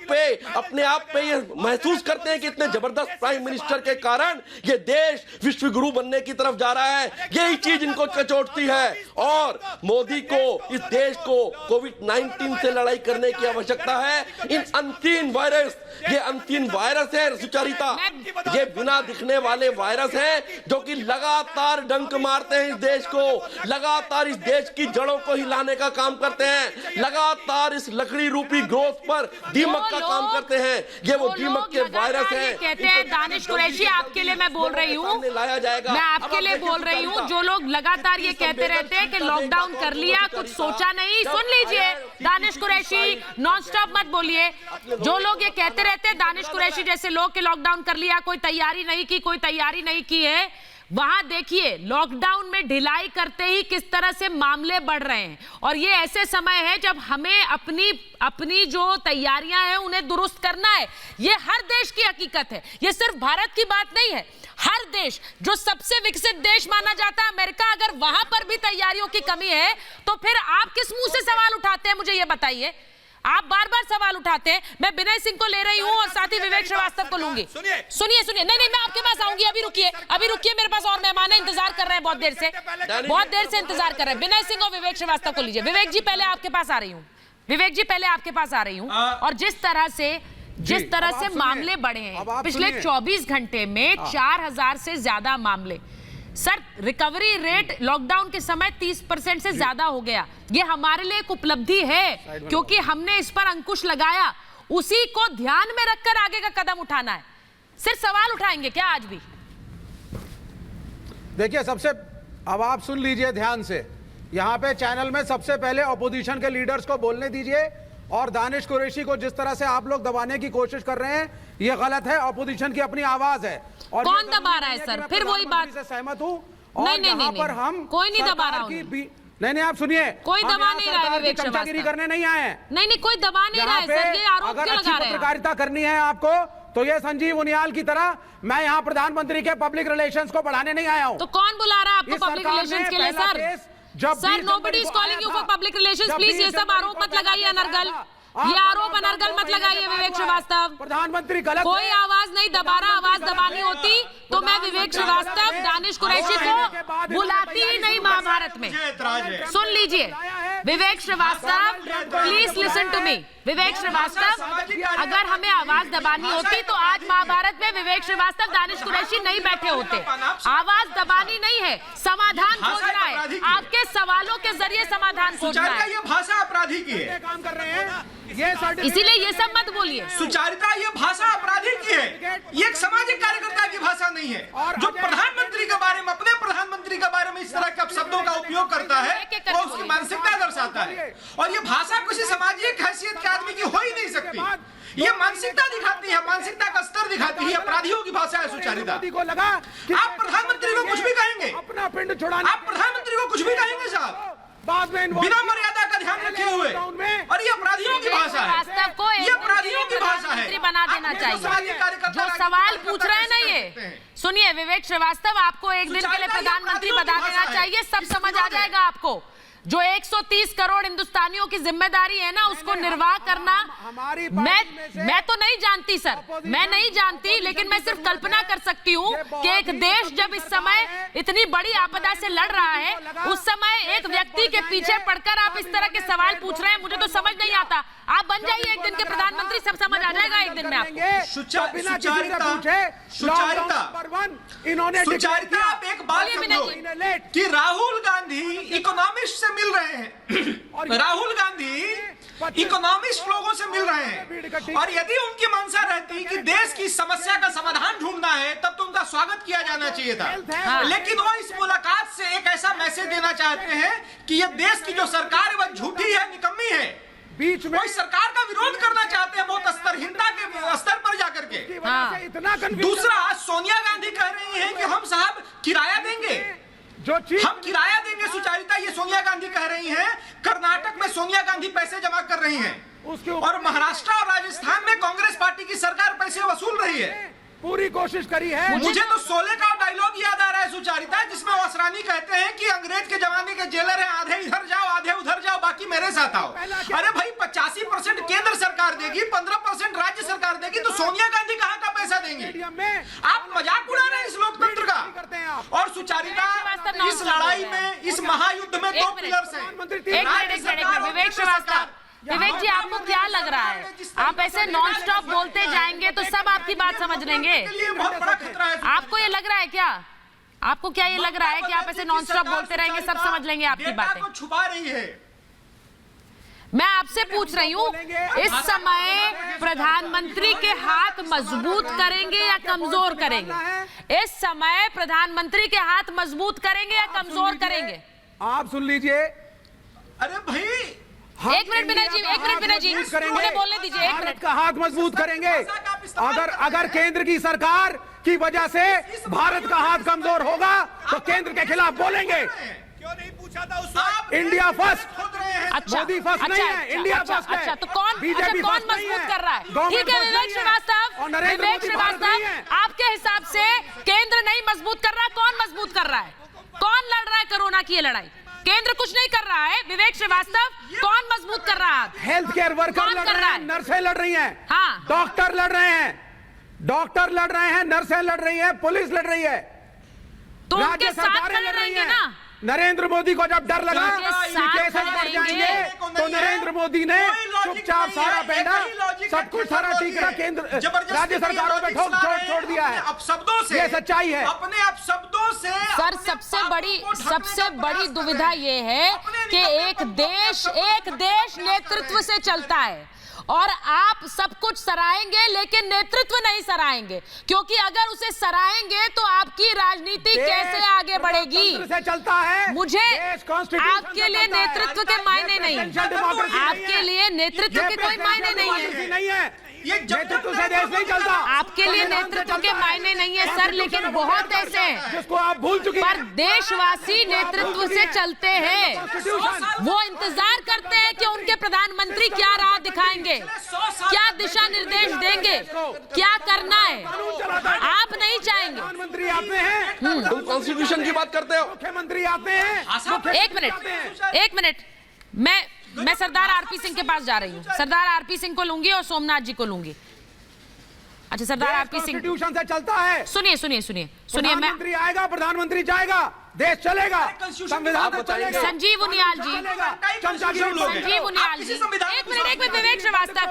पे ये महसूस करते हैं कि इतने जबरदस्त प्राइम मिनिस्टर के कारण ये देश विश्व गुरु बनने की तरफ जा रहा है। यही चीज इनको कचोटती है, और मोदी को, इस देश को कोविड-19 से लड़ाई करने की आवश्यकता है। इन अनसीन वायरस, ये अनसीन वायरस है सुचारिता, ये बिना दिखने वाले वायरस हैं जो कि लगातार डंक मारते हैं इस देश को, लगातार इस देश की जड़ों को हिलाने का काम करते हैं, लगातार इस लकड़ी रूपी ग्रोथ पर दीमक का काम करते हैं। ये वो दीमक के वायरस हैं। कहते हैं दानिश कुरैशी, आपके लिए मैं बोल रही हूँ, लाया जाएगा, मैं आपके लिए बोल रही हूँ, जो लोग लगातार ये कहते रहते हैं कि लॉकडाउन कर लिया, कुछ सोचा नहीं, सुन लीजिए दानिश कुरैशी, नॉन स्टॉप मत बोलिए। जो लोग ये कहते रहते हैं, दानिश कुरैशी जैसे लोग कि लॉकडाउन कर लिया, कोई तैयारी नहीं की है, वहां देखिए लॉकडाउन में ढिलाई करते ही किस तरह से मामले बढ़ रहे हैं, और ये ऐसे समय है जब हमें अपनी जो तैयारियां हैं उन्हें दुरुस्त करना है। ये हर देश की हकीकत है, ये सिर्फ भारत की बात नहीं है। हर देश, जो सबसे विकसित देश माना जाता है अमेरिका, अगर वहां पर भी तैयारियों की कमी है तो फिर आप किस मुंह से सवाल उठाते हैं, मुझे ये बताइए। आप बार बार सवाल उठाते हैं। मैं विनय सिंह को ले रही हूं और साथ ही विवेक श्रीवास्तव को लूंगी। सुनिए, नहीं मैं आपके पास आऊंगी, अभी रुकिए, मेरे पास और मेहमान इंतजार कर रहे हैं बहुत देर से इंतजार कर रहे हैं। विनय सिंह और विवेक श्रीवास्तव को लीजिए। विवेक जी पहले आपके पास आ रही हूँ। और जिस तरह से मामले बढ़े हैं पिछले 24 घंटे में 4000 से ज्यादा मामले, सर रिकवरी रेट लॉकडाउन के समय 30% से ज्यादा हो गया। ये हमारे लिए एक उपलब्धि है क्योंकि हमने इस पर अंकुश लगाया, उसी को ध्यान में रखकर आगे का कदम उठाना है। सिर्फ सवाल उठाएंगे क्या आज भी? देखिए, अब आप सुन लीजिए ध्यान से, यहाँ पे चैनल में सबसे पहले अपोजिशन के लीडर्स को बोलने दीजिए, और दानिश कुरैशी को जिस तरह से आप लोग दबाने की कोशिश कर रहे हैं ये गलत है। अपोजिशन की अपनी आवाज है। और कौन दबा रहा है सर? फिर वही बात से सहमत हूँ। नहीं, पर हम कोई नहीं दबा रहा। नहीं, आप सुनिए, कोई दबा नहीं रहा है, चमचागिरी करने नहीं आए हैं। नहीं, कोई दबा नहीं रहा है सर, ये आरोप क्यों लगा रहे हैं? पत्रकारिता करनी है आपको तो ये संजीव उनियाल की तरह मैं यहाँ प्रधानमंत्री के पब्लिक रिलेशंस को बढ़ाने नहीं आया हूँ। तो कौन बुला रहा है आपको पब्लिक रिलेशंस के लिए sir? Sir, nobody is calling you for public relations. Please ये सब आरोप मत लगाइए अनर्गल, ये आरोप अनर्गल मत लगाइए विवेक श्रीवास्तव। प्रधानमंत्री गलत, कोई आवाज नहीं दबा रहा। आवाज दबानी होती तो मैं विवेक श्रीवास्तव, दानिश कुरैशी को बुलाती ही नहीं महाभारत में। सुन लीजिए Vivek Srivastava, please listen to me. Vivek Srivastava, अगर हमें आवाज दबानी होती तो आज महाभारत में विवेक श्रीवास्तव, दानिश कुरैशी नहीं बैठे होते। आवाज दबानी नहीं है, समाधान खोजना है, आपके सवालों के जरिए समाधान खोजना है। ये भाषा अपराधी की है, काम कर रहे हैं, इसीलिए ये सब मत बोलिए। सुचारिता ये भाषा अपराधी की है, ये एक सामाजिक कार्यकर्ता की भाषा नहीं है। जो प्रधानमंत्री के बारे में, अपने प्रधानमंत्री के बारे में इस तरह के शब्दों का उपयोग करता है वो उसकी मानसिकता दर्शाता है, और ये भाषा किसी सामाजिक हैसियत के आदमी की हो ही नहीं सकती। ये मानसिकता दिखाती है, मानसिकता का स्तर दिखाती है, अपराधियों की भाषा है सुचारिता। आप प्रधानमंत्री को कुछ भी कहेंगे, अपना पिंड छुड़ाने, आप प्रधानमंत्री को कुछ भी कहेंगे साहब, बाद में बिना मर्यादा का व्याख्यान रखे हुए, और ये अपराधियों की भाषा है, वास्तव को ये अपराधियों की भाषा है। बना देना चाहिए। जो सवाल पूछ रहे हैं ना, ये सुनिए विवेक श्रीवास्तव, आपको एक दिन के लिए प्रधानमंत्री बना देना चाहिए, सब समझ आ जाएगा आपको। जो 130 करोड़ हिंदुस्तानियों की जिम्मेदारी है ना, उसको निर्वाह करना, मैं तो नहीं जानती सर, मैं नहीं जानती, लेकिन मैं सिर्फ कल्पना कर सकती हूँ कि एक देश जब इस समय इतनी बड़ी आपदा से लड़ रहा है, उस समय एक व्यक्ति के पीछे पड़कर आप इस तरह के सवाल पूछ रहे हैं, मुझे तो समझ नहीं आता। आप बन जाइए एक दिन के प्रधानमंत्री, सब समझ आ जाएगा एक दिन में आपको। सुचारिता, आप एक बात समझो कि राहुल गांधी इकोनॉमिस्ट से मिल रहे हैं, राहुल गांधी इकोनॉमिस्ट लोगों से मिल रहे हैं, और यदि उनकी मंशा रहती कि देश की समस्या का समाधान ढूंढना है, तब तो उनका स्वागत किया जाना चाहिए था। लेकिन वो इस मुलाकात से एक ऐसा मैसेज देना चाहते हैं कि ये देश की जो सरकार है वह झूठी है, निकम्मी है, बीच में सरकार का विरोध करना चाहते हैं, बहुत स्तरहीनता के स्तर पर जाकर के। दूसरा, सोनिया गांधी कह रही हैं कि हम साहब किराया देंगे, हम किराया देंगे सुचारिता, ये सोनिया गांधी कह रही हैं। कर्नाटक में सोनिया गांधी पैसे जमा कर रही हैं, और महाराष्ट्र और राजस्थान में कांग्रेस पार्टी की सरकार पैसे वसूल रही है, पूरी कोशिश करी है। मुझे तो शोले का डायलॉग याद आ रहा है सुचारिता, जिसमें असरानी कहते हैं कि अंग्रेज के जमाने के जेलर हैं, आधे इधर जाओ आधे उधर जाओ, बाकी मेरे साथ आओ। अरे भाई 85% केंद्र सरकार देगी, 15% राज्य सरकार देगी, तो सोनिया गांधी कहां का पैसा देंगी? आप मजाक उड़ा रहे हैं इस लोकतंत्र का। और सुचारिता, इस लड़ाई में, इस महायुद्ध में 2 पिलर्स हैं। विवेक श्रीवास्तव, विवेक जी, आपको क्या लग रहा है, आप ऐसे नॉन स्टॉप बोलते जाएंगे तो सब आपकी बात समझ लेंगे? आपको ये लग रहा है क्या, आपको क्या ये लग रहा है कि आप ऐसे नॉन स्टॉप बोलते रहेंगे, सब समझ लेंगे आपकी बातें? छुपा रही है। मैं आपसे पूछ रही हूँ, इस समय प्रधानमंत्री के हाथ मजबूत करेंगे या कमजोर करेंगे? इस समय प्रधानमंत्री के हाथ मजबूत करेंगे या कमजोर करेंगे? आप सुन लीजिए। अरे भाई एक मिनट विनय जी, एक मिनट विनय जी, मुझे बोलने दीजिए, एक मिनट। का हाथ मजबूत करेंगे। अगर केंद्र की सरकार की वजह से भारत का हाथ कमजोर होगा तो केंद्र के खिलाफ बोलेंगे। क्यों नहीं पूछा था उस इंडिया फर्स्ट, अच्छा, मोदी फर्स्ट नहीं है, इंडिया फर्स्ट है। अच्छा, तो कौन मजबूत कर रहा है? ठीक है विवेक श्रीवास्तव, विवेक श्रीवास्तव, आपके हिसाब से केंद्र नहीं मजबूत कर रहा, कौन मजबूत कर रहा है? कौन लड़ रहा है कोरोना की ये लड़ाई? केंद्र कुछ नहीं कर रहा है। विवेक श्रीवास्तव, कौन मजबूत कर रहा है? हेल्थ केयर वर्कर लड़ रहे हैं, नर्सें लड़ रही हैं, हाँ, डॉक्टर लड़ रहे हैं, नर्सें लड़ रही हैं, पुलिस लड़ रही है, तो राज्य सरकारें लड़ रही हैं। नरेंद्र मोदी को जब डर लगा कि केसेस बढ़ जाएंगे, तो नरेंद्र मोदी ने चुपचाप सारा पैंडा, सब कुछ सारा टीकरा केंद्र राज्य सरकारों पे छोड़ दिया है। अब शब्दों से, ये सच्चाई है। अपने आप शब्दों से सर, सबसे बड़ी दुविधा ये है कि एक देश नेतृत्व से चलता है, और आप सब कुछ सराहेंगे लेकिन नेतृत्व नहीं सराहेंगे, क्योंकि अगर उसे सराहेंगे तो आपकी राजनीति कैसे आगे बढ़ेगी? से चलता है। मुझे आपके लिए नेतृत्व के मायने नहीं, आपके लिए नेतृत्व के कोई मायने नहीं है। ये नेतृत्व से देश नहीं चलता। आपके लिए नेतृत्व के मायने नहीं है सर, लेकिन बहुत ऐसे हैं जिसको आप भूल चुके हैं। पर देशवासी नेतृत्व से चलते हैं, वो इंतजार करते हैं कि उनके प्रधानमंत्री क्या राह दिखाएंगे, क्या दिशा निर्देश देंगे, क्या करना है। आप नहीं चाहेंगे। प्रधानमंत्री आते हैं, तुम कॉन्स्टिट्यूशन की बात करते हो, मुख्यमंत्री आते हैं। एक मिनट, मैं सरदार आरपी सिंह के पास जा रही हूँ। सरदार आरपी सिंह को लूंगी और सोमनाथ जी को लूंगी। अच्छा, सरदार आरपी सिंह कॉन्स्टिट्यूशन से चलता है। सुनिए, प्रधानमंत्री आएगा, प्रधानमंत्री जाएगा, देश चलेगा, संविधान तो चलेगा। संजीव उनियाल जी, संजीव उनियाल जी, एक मिनट विवेक श्रीवास्तव,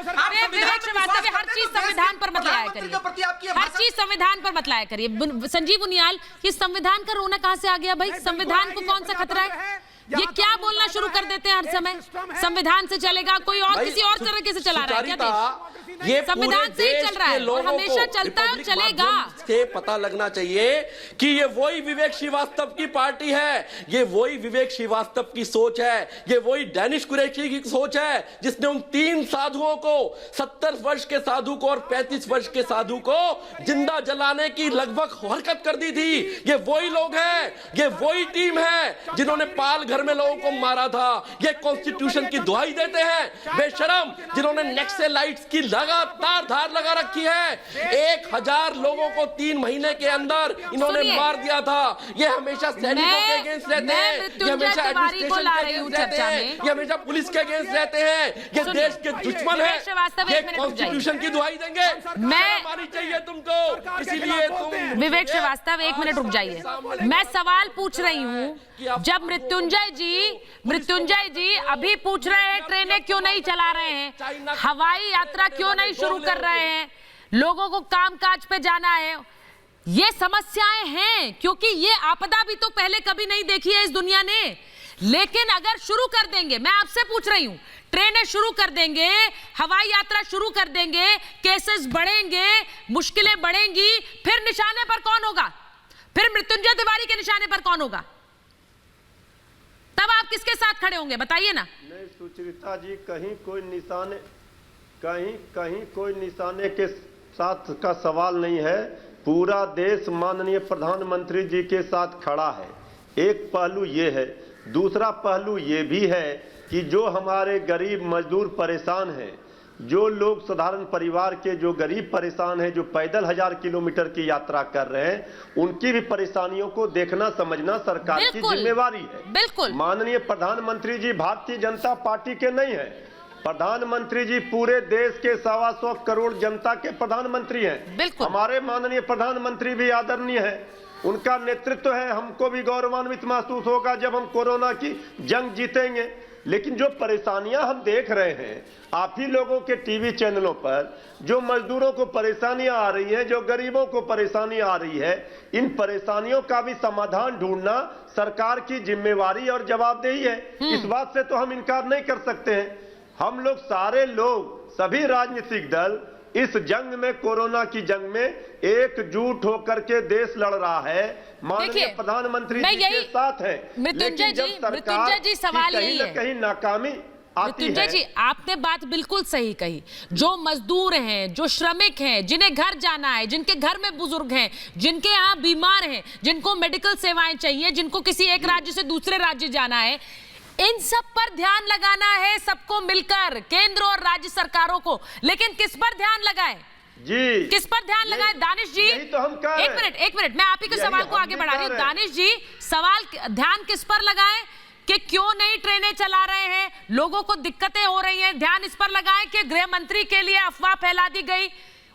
हर चीज संविधान पर मत लाया करिए, हर चीज संविधान पर मत लाया करिए। संजीव उनियाल, ये संविधान का रोना कहाँ से आ गया भाई? संविधान को कौन सा खतरा है? ये क्या बोलना शुरू कर देते हैं हर समय, संविधान से चलेगा, कोई और किसी और तरीके से चला रहा है क्या देश? ये संविधान से ही चल रहा है और हमेशा चलता है और चलेगा। से पता लगना चाहिए कि ये वही विवेक श्रीवास्तव की पार्टी है, ये वही विवेक श्रीवास्तव की सोच है, ये वही डैनिश कुरैशी की सोच है जिसने उन 3 साधुओं को, 70 वर्ष के साधु को और 35 वर्ष के साधु को जिंदा जलाने की लगभग हरकत कर दी थी। ये वही लोग हैं, ये वही टीम है जिन्होंने पाल घर घर में लोगों को मारा था, ये कॉन्स्टिट्यूशन की दुहाई देते हैं बेशरम, जिन्होंने नेक्सलाइट्स की लगातार धार लगा रखी है। 1000 लोगों को 3 महीने के अंदर इन्होंने मार दिया था। ये हमेशा सैनिकों के अगेंस्ट रहते हैं, ये हमेशा एडमिनिस्ट्रेशन के अगेंस्ट रहते हैं, ये हमेशा पुलिस के अगेंस्ट रहते हैं, ये देश के दुश्मन है। ये कॉन्स्टिट्यूशन की दुहाई देंगे, मारी चाहिए तुमको, इसीलिए तुम। विवेक श्रीवास्तव 1 मिनट रुक जाइए, मैं सवाल पूछ रही हूँ। जब मृत्युंजय जी अभी पूछ रहे हैं ट्रेनें क्यों नहीं चला रहे हैं, हवाई यात्रा क्यों नहीं शुरू कर रहे हैं, लोगों को कामकाज पे जाना है, ये समस्याएं हैं क्योंकि ये आपदा भी तो पहले कभी नहीं देखी है इस दुनिया ने। लेकिन अगर शुरू कर देंगे, मैं आपसे पूछ रही हूं, ट्रेनें शुरू कर देंगे, हवाई यात्रा शुरू कर देंगे, केसेस बढ़ेंगे, मुश्किलें बढ़ेंगी, फिर निशाने पर कौन होगा? फिर मृत्युंजय तिवारी के निशाने पर कौन होगा? तब आप किसके साथ खड़े होंगे बताइए ना। नहीं सुचरिता जी, कहीं कोई निशाने के साथ का सवाल नहीं है। पूरा देश माननीय प्रधानमंत्री जी के साथ खड़ा है। एक पहलू ये है, दूसरा पहलू ये भी है कि जो हमारे गरीब मजदूर परेशान हैं, जो लोग साधारण परिवार के जो गरीब परेशान हैं, जो पैदल 1000 किलोमीटर की यात्रा कर रहे हैं, उनकी भी परेशानियों को देखना समझना सरकार की जिम्मेवारी है। बिल्कुल। माननीय प्रधानमंत्री जी भारतीय जनता पार्टी के नहीं है, प्रधानमंत्री जी पूरे देश के 125 करोड़ जनता के प्रधानमंत्री हैं। हमारे माननीय प्रधानमंत्री भी आदरणीय है, उनका नेतृत्व है, हमको भी गौरवान्वित महसूस होगा जब हम कोरोना की जंग जीतेंगे। लेकिन जो परेशानियां हम देख रहे हैं आप ही लोगों के टीवी चैनलों पर, जो मजदूरों को परेशानियां आ रही हैं, जो गरीबों को परेशानी आ रही है, इन परेशानियों का भी समाधान ढूंढना सरकार की जिम्मेवारी और जवाबदेही है। इस बात से तो हम इनकार नहीं कर सकते हैं। हम लोग सारे लोग, सभी राजनीतिक दल इस जंग में, कोरोना की जंग में एकजुट होकर के देश लड़ रहा है। माननीय प्रधानमंत्री जी के साथ है। मृत्युंजय जी सवाल यही है, कहीं नाकामी मृत्युंजय जी आपने बात बिल्कुल सही कही। जो मजदूर हैं, जो श्रमिक हैं, जिन्हें घर जाना है, जिनके घर में बुजुर्ग हैं, जिनके यहाँ बीमार हैं, जिनको मेडिकल सेवाएं चाहिए, जिनको किसी एक राज्य से दूसरे राज्य जाना है, इन सब पर ध्यान लगाना है सबको मिलकर, केंद्र और राज्य सरकारों को। लेकिन किस पर ध्यान लगाएं जी, किस पर ध्यान लगाएं? दानिश जी तो हम एक मिनट मैं आप ही के सवाल को आगे बढ़ा रही हूँ। दानिश जी सवाल ध्यान किस पर लगाएं कि क्यों नहीं ट्रेनें चला रहे हैं, लोगों को दिक्कतें हो रही हैं, ध्यान इस पर लगाएं कि गृह मंत्री के लिए अफवाह फैला दी गई,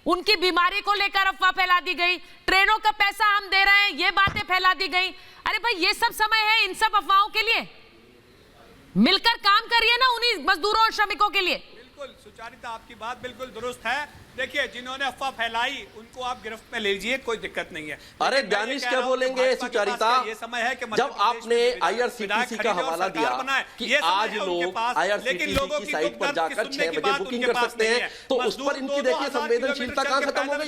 उनकी बीमारी को लेकर अफवाह फैला दी गई, ट्रेनों का पैसा हम दे रहे हैं, ये बातें फैला दी गई। अरे भाई ये सब समय है इन सब अफवाहों के लिए, मिलकर काम करिए ना उन्हीं मजदूरों और श्रमिकों के लिए। बिल्कुल सुचारिता, आपकी बात बिल्कुल दुरुस्त है। देखिए, जिन्होंने अफवाह फैलाई उनको आप गिरफ्त में ले लीजिए, कोई दिक्कत नहीं है। अरे दानिश क्या बोलेंगे सुचारिता, ये समय है कि जब आपने IRCTC का हवाला दिया कि आज लोग IRCTC की साइट पर जाकर 6 बजे बुकिंग कर सकते हैं, तो उस पर इनकी देखिए संवेदनशीलता कहां खत्म हो गई।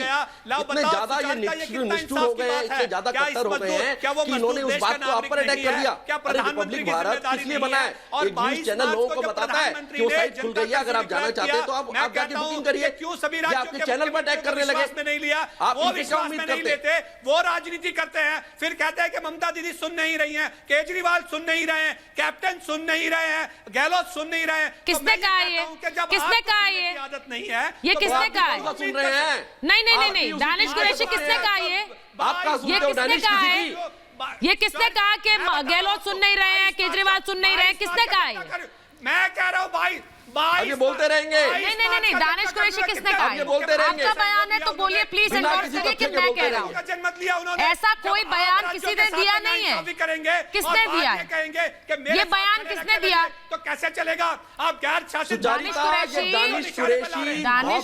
इतने ज्यादा ये निष्ठुर हो गए हैं, इतने ज्यादा कट्टर हो गए हैं कि इन्होंने उस बात को आप पर अटैक कर दिया। अरे रिपब्लिक भारत किस लिए बना है? एक न्यूज चैनल लोगों को बताता है कि वो साइट खुल गई है, अगर आप जाना चाहते हैं तो आप जाके बुकिंग करिए। क्यों सभी आपके चैनल पर अटैक करने लगे? में नहीं लिया, आप वो विश्वास में नहीं लेते, वो राजनीति करते हैं, फिर कहते हैं कि ममता दीदी सुन नहीं रही हैं, केजरीवाल सुन नहीं रहे हैं, कैप्टन सुन नहीं रहे हैं, गहलोत सुन नहीं रहे हैं। किसने कहा ये? किसने कहा ये? आदत नहीं है ये किसने कहा है? सुन रहे हैं? नहीं, दानिश कुरैशी किसने कहा ये? ये किसने कहा है? ये किसने कहा कि गहलोत सुन नहीं रहे हैं, केजरीवाल सुन नहीं रहे हैं? किसने कहा है? मैं कह रहा हूँ भाई ये बोलते रहेंगे। नहीं, दानिश कुरैशी किसने कहा? ये बोलते रहेंगे। आपका बयान है तो बोलिए प्लीज, एंडोर्स करिए कि मैं कह रहा हूँ। ऐसा कोई बयान किसी ने दिया नहीं है। किसने दिया है? ये बयान किसने दिया? तो कैसे चलेगा? आप गैर शासित दानिश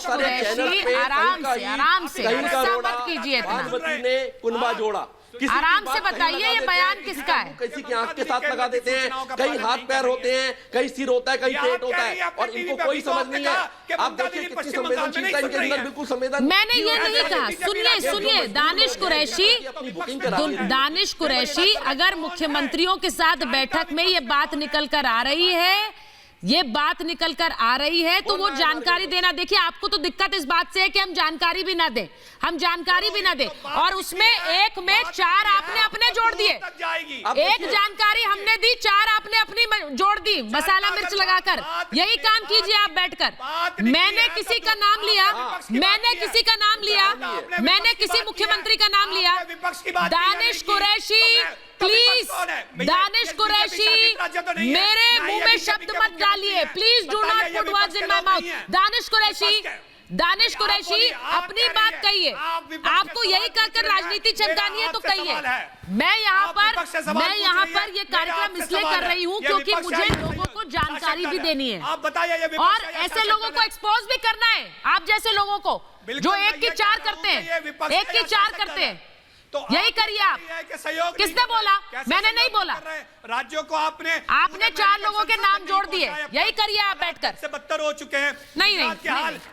कुरैशी आराम से मत कीजिए इतना, ने कुनबा जोड़ा। आराम से बताइए ये बयान किसका है? किसी की आंख के साथ लगा देते हैं, कहीं हाथ पैर होते हैं, कहीं सिर होता है, कहीं पेट होता है, और इनको कोई समझ नहीं है। आप देखिए कितनी संवेदनशीलता इनके अंदर, बिल्कुल संवेदन। मैंने ये नहीं कहा, सुनिए दानिश कुरैशी अगर मुख्यमंत्रियों के साथ बैठक में ये बात निकल कर आ रही है, तो वो जानकारी देना। देखिए आपको तो दिक्कत इस बात से है कि हम जानकारी भी ना दें, और उसमें एक में 4 आपने अपने जोड़ दिए। एक जानकारी हमने दी, 4 आपने अपनी जोड़ दी मसाला मिर्च लगाकर। यही काम कीजिए आप बैठकर। मैंने किसी का नाम लिया, मैंने किसी का नाम लिया, मैंने किसी मुख्यमंत्री का नाम लिया। दानिश कुरैशी प्लीज, दानिश कुरैशी मेरे मुंह में शब्द मत डालिए, please do not put words in my mouth. Danish Qureshi अपनी बात कहिए। आपको यही कहकर राजनीति चमकानी है तो कहिए। मैं यहाँ पर ये कार्यक्रम इसलिए कर रही हूँ क्योंकि मुझे लोगों को जानकारी भी देनी है और ऐसे लोगों को एक्सपोज भी करना है, आप जैसे लोगों को जो 1 की 4 करते हैं, 1 की 4 करते हैं। तो यही करिए आप। किसने बोला? मैंने नहीं बोला। राज्यों को आपने 4 लोगों के नाम जोड़ दिए। यही करिए आप बैठकर। से बदतर हो चुके हैं। नहीं।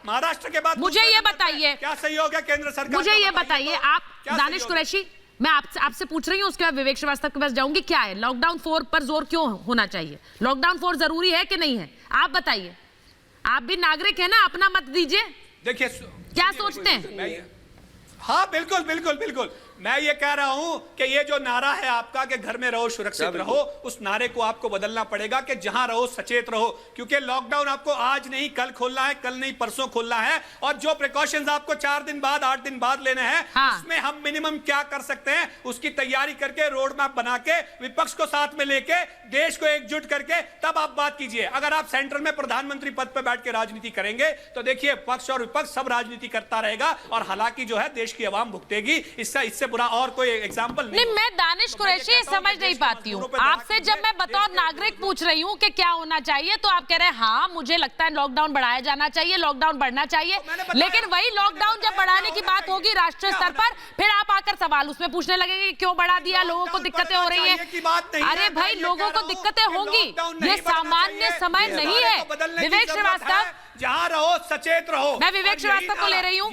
महाराष्ट्र के बाद मुझे ये बताइए, क्या सहयोग है केंद्र सरकार? मुझे ये बताइए आप, दानिश कुरैशी, मैं आपसे पूछ रही हूँ, उसके बाद विवेक श्रीवास्तव के पास जाऊंगी। क्या है लॉकडाउन 4 पर जोर क्यों होना चाहिए? लॉकडाउन 4 जरूरी है कि नहीं है? आप बताइए। आप भी नागरिक है ना, अपना मत दीजिए। देखिए क्या सोचते हैं? हाँ बिल्कुल। मैं ये कह रहा हूं कि ये जो नारा है आपका कि घर में रहो सुरक्षित रहो, उस नारे को आपको बदलना पड़ेगा कि जहां रहो सचेत रहो, क्योंकि लॉकडाउन आपको आज नहीं कल खोलना है, कल नहीं परसों खोलना है। और जो प्रिकॉशंस आपको 4 दिन बाद 8 दिन बाद लेने हैं, उसमें हम मिनिमम क्या कर सकते हैं उसकी तैयारी करके रोड मैप बना के विपक्ष को साथ में लेके देश को एकजुट करके तब आप बात कीजिए। अगर आप सेंट्रल में प्रधानमंत्री पद पर बैठ के राजनीति करेंगे तो देखिए पक्ष और विपक्ष सब राजनीति करता रहेगा और हालांकि जो है देश की आवाम भुगतेगी। इससे बुरा और कोई एग्जाम्पल नहीं। मैं दानिश कुरैशी समझ नहीं पाती हूँ। आपसे जब मैं बतौर नागरिक पूछ रही हूँ कि क्या होना चाहिए तो आप कह रहे हैं हाँ मुझे लगता है लॉकडाउन बढ़ाया जाना चाहिए, लॉकडाउन बढ़ना चाहिए। लेकिन वही लॉकडाउन जब बढ़ाने की बात होगी राष्ट्रीय स्तर पर, फिर आप आकर सवाल उसमें पूछने लगेंगे कि क्यों बढ़ा दिया, लोगों को दिक्कतें हो रही है। अरे भाई लोगों को दिक्कतें होंगी, ये सामान्य समय नहीं है। विवेक श्रीवास्तव, जहाँ रहो सचेत रहो। मैं विवेक श्रीवास्तव को ले रही हूँ,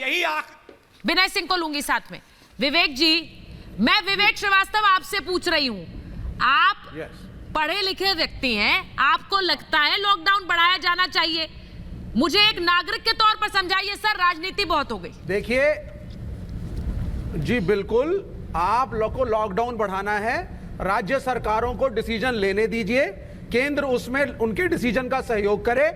विनय सिंह को लूंगी साथ में। विवेक जी, मैं विवेक श्रीवास्तव आपसे पूछ रही हूं, आप पढ़े लिखे व्यक्ति हैं, आपको लगता है लॉकडाउन बढ़ाया जाना चाहिए? मुझे एक नागरिक के तौर पर समझाइए सर, राजनीति बहुत हो गई। देखिए जी, बिल्कुल आप लोग को लॉकडाउन बढ़ाना है, राज्य सरकारों को डिसीजन लेने दीजिए, केंद्र उसमें उनके डिसीजन का सहयोग करे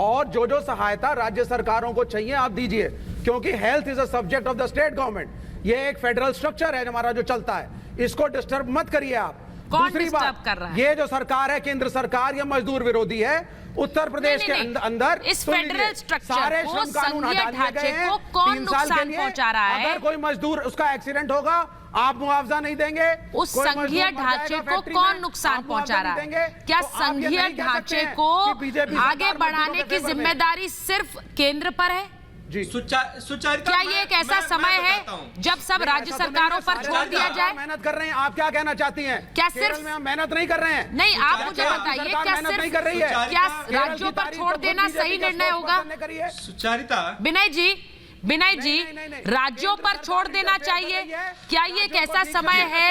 और जो सहायता राज्य सरकारों को चाहिए आप दीजिए, क्योंकि health is a subject of the state government. ये एक फेडरल स्ट्रक्चर है हमारा जो चलता है, इसको डिस्टर्ब मत करिए आप। दूसरी बात, कर रहा है? ये जो सरकार है केंद्र सरकार, ये मजदूर विरोधी है। उत्तर प्रदेश के अंदर इस फेडरल स्ट्रक्चर सारे श्रम कानून हटा दिए गए हैं 3 साल के लिए। पहुंचा रहा है? अगर कोई मजदूर उसका एक्सीडेंट होगा आप मुआवजा नहीं देंगे। उस संघीय ढांचे को कौन नुकसान पहुंचा रहा है? क्या संघीय ढांचे को आगे बढ़ाने की जिम्मेदारी सिर्फ केंद्र पर है? क्या ये एक ऐसा समय है जब सब राज्य सरकारों पर छोड़ दिया जाए? मेहनत कर रहे हैं, आप क्या कहना चाहती हैं? क्या सिर्फ में हम मेहनत नहीं कर रहे हैं? नहीं, आप मुझे बताइए, क्या सिर्फ नहीं कर रही है? क्या राज्यों पर छोड़ देना सही निर्णय होगा? सुचारिता, विनय जी, राज्यों पर छोड़ देना चाहिए? क्या ये एक ऐसा समय है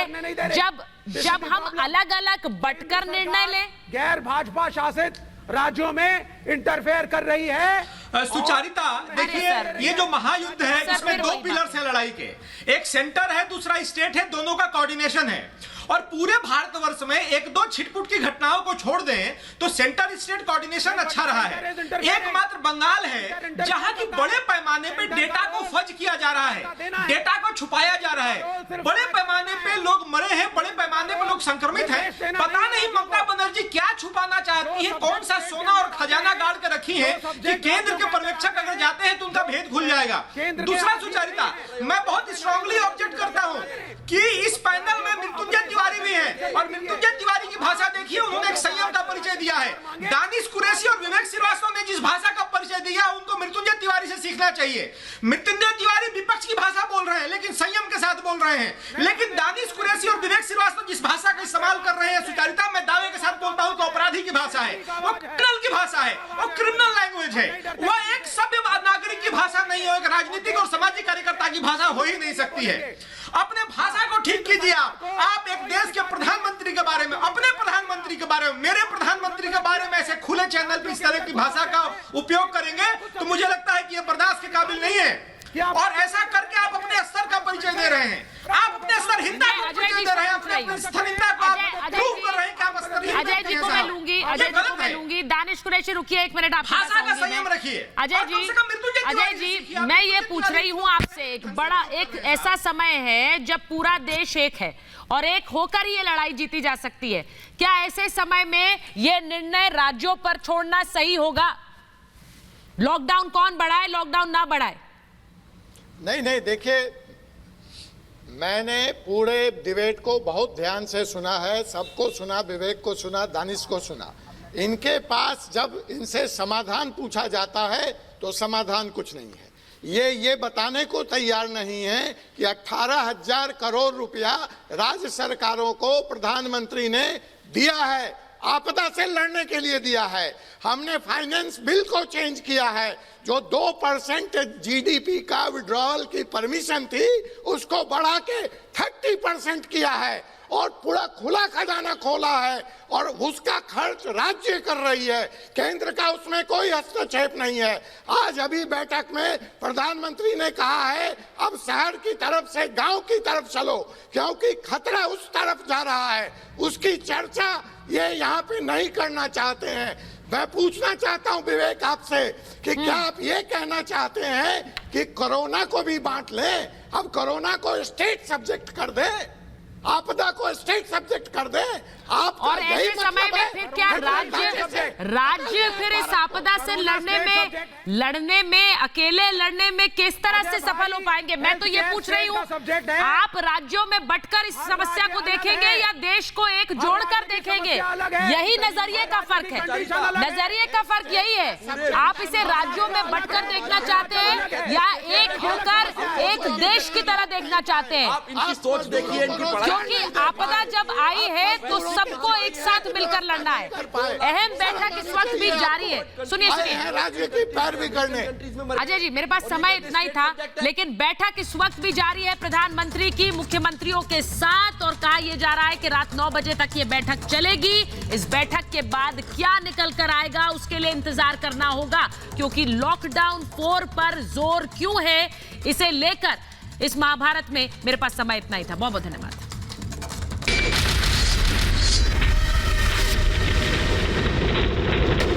जब हम अलग अलग बंटकर निर्णय लें? गैर भाजपा शासित राज्यों में इंटरफेयर कर रही है सुचारिता। देखिए ये जो महायुद्ध है इसमें 2 पिलर्स है लड़ाई के, एक सेंटर है दूसरा स्टेट है, दोनों का कोऑर्डिनेशन है। और पूरे भारतवर्ष में 1-2 छिटपुट की घटनाओं को छोड़ दें तो सेंटर स्टेट कोऑर्डिनेशन अच्छा रहा है। एकमात्र बंगाल है जहां की बड़े पैमाने पे डेटा को फर्ज किया जा रहा है, डेटा को छुपाया जा रहा है, बड़े पैमाने पे लोग मरे हैं, बड़े पैमाने पे लोग संक्रमित हैं। पता नहीं ममता बनर्जी क्या छुपाना चाहती है, कौन सा सोना और खजाना गाड़ के रखी है कि केंद्र के पर्यवेक्षक अगर जाते हैं तो उनका भेद खुल जाएगा। दूसरा सुचारिता, मैं बहुत स्ट्रांगली ऑब्जेक्ट करता हूं कि इस पैनल में मृत्युंजय तिवारी भी है और मृत्युंजय तिवारी की भाषा देखिए, उन्होंने एक संयम का परिचय दिया है। दानिश कुरैशी और विवेक श्रीवास्तव ने जिस भाषा का परिचय दिया उनको मृत्युंजय तिवारी से सीखना चाहिए। मृत्युंजय तिवारी विपक्ष की भाषा बोल रहे हैं लेकिन संयम के साथ बोल रहे हैं, लेकिन दानिश कुरैशी और विवेक श्रीवास्तव जिस भाषा का इस्तेमाल कर रहे हैं सुचारिता, मैं दावे के साथ बोलता हूं कि अपराधी की भाषा है, वो क्रिमिनल की भाषा है, वो क्रिमिनल लैंग्वेज है, वो एक सभ्य नागरिक की भाषा नहीं है, एक राजनीतिक और सामाजिक कार्यकर्ता की भाषा हो ही नहीं सकती है। अपने भाषा को ठीक कीजिए। आप एक देश के प्रधानमंत्री के बारे में, अपने प्रधानमंत्री के बारे में, मेरे प्रधानमंत्री के बारे में ऐसे खुले चैनल पर इस तरह की भाषा का उपयोग करेंगे तो मुझे लगता है कि यह बर्दाश्त के काबिल नहीं है। और ऐसा करके आप अपने स्तर का परिचय दे रहे हैं, आप अपने स्तर हिंसा का परिचय परिचय दे रहे हैं, अपने स्थानीयता को प्रूव कर रहे हैं क्या मसला। अजय जी को मैं लूंगी, अजय जी को मैं लूंगी। दानिश कुरैशी रुकिए एक मिनट, आप भाषा का संयम रखिए। अजय जी मैं ये पूछ रही हूँ आपसे, एक ऐसा समय है जब पूरा देश एक है और एक होकर ये लड़ाई जीती जा सकती है। क्या ऐसे समय में ये निर्णय राज्यों पर छोड़ना सही होगा? लॉकडाउन कौन बढ़ाए, लॉकडाउन ना बढ़ाए? नहीं, देखिए मैंने पूरे डिबेट को बहुत ध्यान से सुना है, सबको सुना, विवेक को सुना, दानिश को सुना। इनके पास जब इनसे समाधान पूछा जाता है तो समाधान कुछ नहीं है। ये बताने को तैयार नहीं है कि 18,000 करोड़ रुपया राज्य सरकारों को प्रधानमंत्री ने दिया है, आपदा से लड़ने के लिए दिया है। हमने फाइनेंस बिल को चेंज किया है, जो 2% जीडीपी का विड्रॉवल की परमिशन थी उसको बढ़ा के 30% किया है और पूरा खुला खजाना खोला है और उसका खर्च राज्य कर रही है, केंद्र का उसमें कोई हस्तक्षेप नहीं है। आज अभी बैठक में प्रधानमंत्री ने कहा है अब शहर की तरफ से गांव की तरफ चलो क्योंकि खतरा उस तरफ जा रहा है। उसकी चर्चा ये यहाँ पे नहीं करना चाहते हैं। मैं पूछना चाहता हूँ विवेक आपसे कि क्या आप ये कहना चाहते हैं कि कोरोना को भी बांट लें, अब कोरोना को स्टेट सब्जेक्ट कर दे, आपदा को स्टेट सब्जेक्ट कर दे? आप और ऐसे समय में फिर क्या राज्य फिर इस आपदा से लड़ने में अकेले लड़ने में किस तरह से सफल हो पाएंगे? मैं तो ये पूछ रही हूँ, आप राज्यों में बंटकर इस समस्या को देखेंगे या देश को एक जोड़कर देखेंगे? यही नजरिए का फर्क है, नजरिए का फर्क यही है। आप इसे राज्यों में बंटकर देखना चाहते हैं या एक होकर एक देश की तरह देखना चाहते हैं? आप इनकी सोच देखिए, क्योंकि आपदा जब आई है तो सबको एक साथ मिलकर लड़ना है। अहम बैठक इस वक्त भी जारी है। सुनिए राज्य की पैरवी करने। अजय जी मेरे पास समय इतना ही था, लेकिन बैठक इस वक्त भी जारी है प्रधानमंत्री की मुख्यमंत्रियों के साथ और कहा यह जा रहा है कि रात 9 बजे तक ये बैठक चलेगी। इस बैठक के बाद क्या निकल कर आएगा उसके लिए इंतजार करना होगा, क्योंकि लॉकडाउन 4 पर जोर क्यों है इसे लेकर इस महाभारत में मेरे पास समय इतना ही था। बहुत बहुत धन्यवाद।